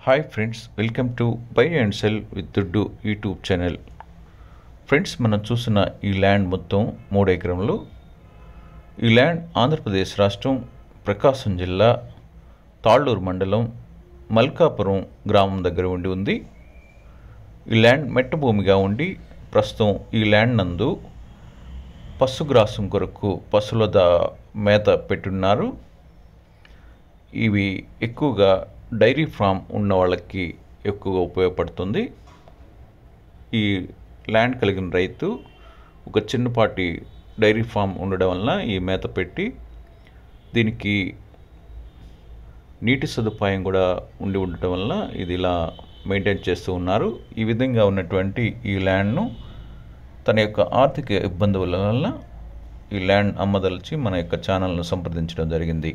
Hi friends, welcome to buy and cell with దుడ్డు YouTube channel. Friends, మనం చూసిన ఈ ల్యాండ్ మొత్తం 3 ఎకరంలో. ఈ ల్యాండ్ ఆంధ్రప్రదేశ్ రాష్ట్రం ప్రకాశం జిల్లా తాళ్ళూరు మండలం మల్కాపురం గ్రామం దగ్గర ఉంది. ఈ ల్యాండ్ మెట్ట భూమిగా ఉండి ప్రస్తుతం ఈ ల్యాండ్ నందు పశుగ్రాసం కొరకు పశువుల మేత పెట్టున్నారు. ఇవి ఎక్కువగా డైరీ ఫామ్ ఉన్న వాళ్ళకి ఎక్కువగా ఉపయోగపడుతుంది. ఈ ల్యాండ్ కలిగిన రైతు ఒక చిన్నపాటి డైరీ ఫామ్ ఉండడం వలన ఈ మేత పెట్టి దీనికి నీటి సదుపాయం కూడా ఉండటం వలన ఇది ఇలా మెయింటైన్ చేస్తూ ఉన్నారు. ఈ విధంగా ఉన్నటువంటి ఈ ల్యాండ్ను తన యొక్క ఆర్థిక ఇబ్బందుల వలన ఈ ల్యాండ్ అమ్మదలిచి మన యొక్క ఛానల్ను సంప్రదించడం జరిగింది.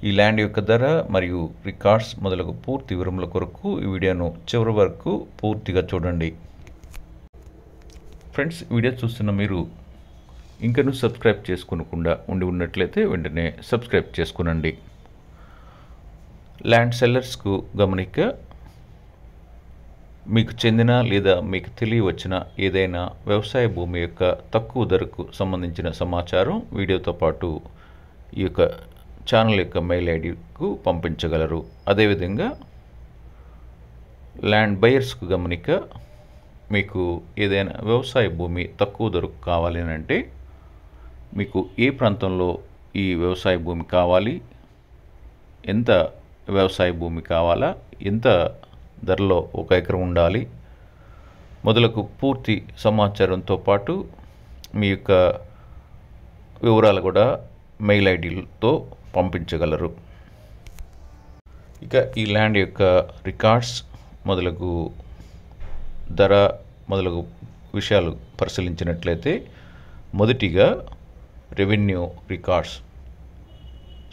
ఈ ల్యాండ్ యొక్క ధర మరియు రికార్డ్స్ మొదలగు పూర్తి వివరముల కొరకు ఈ వీడియోను చివరి వరకు పూర్తిగా చూడండి. ఫ్రెండ్స్, వీడియో చూస్తున్న మీరు ఇంకనూ సబ్స్క్రైబ్ చేసుకోకుండా ఉన్నట్లయితే వెంటనే సబ్స్క్రైబ్ చేసుకునండి. ల్యాండ్ సెల్లర్స్కు గమనిక, మీకు చెందిన లేదా మీకు తెలియవచ్చిన ఏదైనా వ్యవసాయ భూమి యొక్క తక్కువ ధరకు సంబంధించిన సమాచారం వీడియోతో పాటు ఈ యొక్క ఛానల్ యొక్క మెయిల్ ఐడికు పంపించగలరు. అదేవిధంగా ల్యాండ్ బయర్స్కు గమనిక, మీకు ఏదైనా వ్యవసాయ భూమి తక్కువ ధరకు కావాలి అంటే మీకు ఏ ప్రాంతంలో ఈ వ్యవసాయ భూమి కావాలి, ఎంత వ్యవసాయ భూమి కావాలా, ఎంత ధరలో 1 ఎకరం ఉండాలి మొదలగు పూర్తి సమాచారంతో పాటు మీ యొక్క వివరాలు కూడా మెయిల్ ఐడిలతో పంపించగలరు. ఇక ఈ ల్యాండ్ యొక్క రికార్డ్స్ మొదలగు ధర మొదలగు విషయాలు పరిశీలించినట్లయితే మొదటిగా రెవెన్యూ రికార్డ్స్,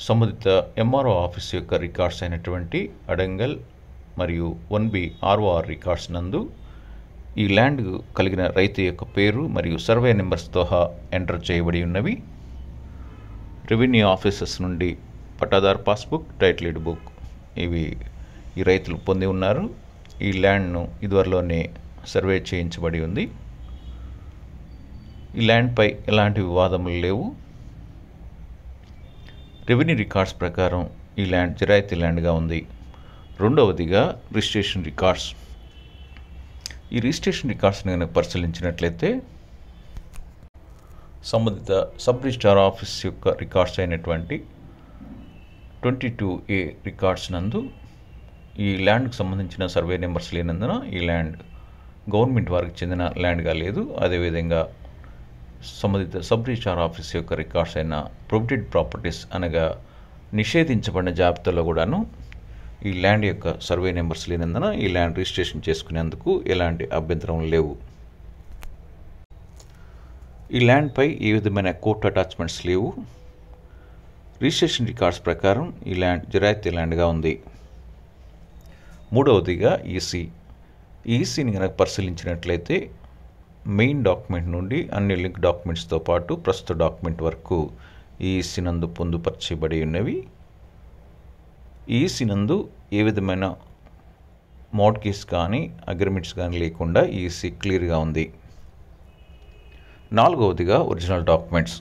సంబంధిత ఎంఆర్ఓ ఆఫీస్ యొక్క రికార్డ్స్ అయినటువంటి అడంగల్ మరియు 1B ROR రికార్డ్స్ నందు ఈ ల్యాండ్ కలిగిన రైతు యొక్క పేరు మరియు సర్వే నెంబర్స్తో ఎంటర్ చేయబడి ఉన్నవి. రెవెన్యూ ఆఫీసర్స్ నుండి పట్టాదార్ పాస్బుక్, టైటిల్ డీడ్ బుక్ ఇవి ఈ రైతులు పొంది ఉన్నారు. ఈ ల్యాండ్ను ఇదివరలోనే సర్వే చేయించబడి ఉంది. ఈ ల్యాండ్పై ఎలాంటి వివాదములు లేవు. రెవెన్యూ రికార్డ్స్ ప్రకారం ఈ ల్యాండ్ జిరాయితీ ల్యాండ్గా ఉంది. రెండవదిగా రిజిస్ట్రేషన్ రికార్డ్స్. ఈ రిజిస్ట్రేషన్ రికార్డ్స్ని కనుక పరిశీలించినట్లయితే సంబంధిత సబ్ రిజిస్ట్రార్ ఆఫీస్ యొక్క రికార్డ్స్ అయినటువంటి 22A రికార్డ్స్ నందు ఈ ల్యాండ్కు సంబంధించిన సర్వే నెంబర్స్ లేనందున ఈ ల్యాండ్ గవర్నమెంట్ వారికి చెందిన ల్యాండ్గా లేదు. అదేవిధంగా సంబంధిత సబ్ రిజిస్ట్రార్ ఆఫీస్ యొక్క రికార్డ్స్ అయిన ప్రొహిబిటెడ్ ప్రాపర్టీస్ అనగా నిషేధించబడిన జాబితాలో కూడాను ఈ ల్యాండ్ యొక్క సర్వే నెంబర్స్ లేనందున ఈ ల్యాండ్ రిజిస్ట్రేషన్ చేసుకునేందుకు ఎలాంటి అభ్యంతరం లేవు. ఈ ల్యాండ్పై ఏ విధమైన కోర్టు అటాచ్మెంట్స్ లేవు. రిజిస్ట్రేషన్ రికార్డ్స్ ప్రకారం ఈ ల్యాండ్ జిరాయితీ ల్యాండ్గా ఉంది. మూడవదిగా ఈసీని కనుక పరిశీలించినట్లయితే మెయిన్ డాక్యుమెంట్ నుండి అన్ని లింక్ డాక్యుమెంట్స్తో పాటు ప్రస్తుత డాక్యుమెంట్ వరకు ఈసీ నందు పొందుపరచబడి ఉన్నవి. ఈసీ నందు ఏ విధమైన మోర్ట్గేజ్ కానీ అగ్రిమెంట్స్ కానీ లేకుండా ఈసీ క్లియర్గా ఉంది. నాలుగవదిగా ఒరిజినల్ డాక్యుమెంట్స్.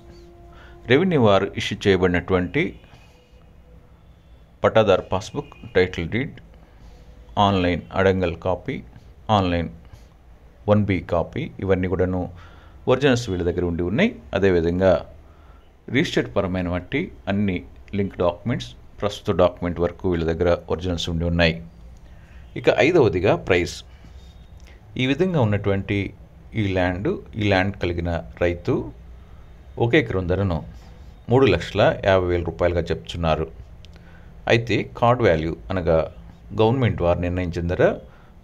రెవెన్యూ వారు ఇష్యూ చేయబడినటువంటి పట్టాదార్ పాస్బుక్, టైటిల్ డీడ్, ఆన్లైన్ అడంగల్ కాపీ, ఆన్లైన్ 1B కాపీ ఇవన్నీ కూడాను ఒరిజినల్స్ వీళ్ళ దగ్గర ఉన్నాయి. అదేవిధంగా రిజిస్టర్డ్ పరమైన వంటి అన్ని లింక్ డాక్యుమెంట్స్ ప్రస్తుత డాక్యుమెంట్ వరకు వీళ్ళ దగ్గర ఒరిజినల్స్ ఉన్నాయి. ఇక ఐదవదిగా ప్రైస్. ఈ విధంగా ఉన్నటువంటి ఈ ల్యాండ్ కలిగిన రైతు 1 ఎకరం ధరను 3,50,000 రూపాయలుగా చెప్తున్నారు. అయితే కార్డ్ వాల్యూ అనగా గవర్నమెంట్ వారు నిర్ణయించిన ధర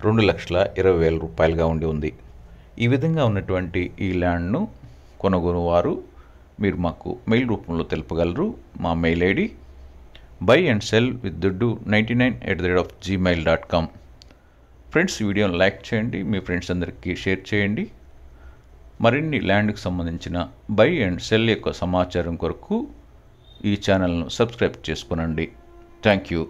2,20,000 రూపాయలుగా ఉంది. ఈ విధంగా ఉన్నటువంటి ఈ ల్యాండ్ను కొనుగోలు వారు మీరు మాకు మెయిల్ రూపంలో తెలుపగలరు. మా మెయిల్ ఐడి buyandselwithduddu99@gmail.com. ఫ్రెండ్స్, వీడియోని లైక్ చేయండి, మీ ఫ్రెండ్స్ అందరికీ షేర్ చేయండి. మరిన్ని ల్యాండ్కి సంబంధించిన బై అండ్ సెల్ యొక్క సమాచారం కొరకు ఈ ఛానల్ను సబ్స్క్రైబ్ చేసుకోనండి. Thank you.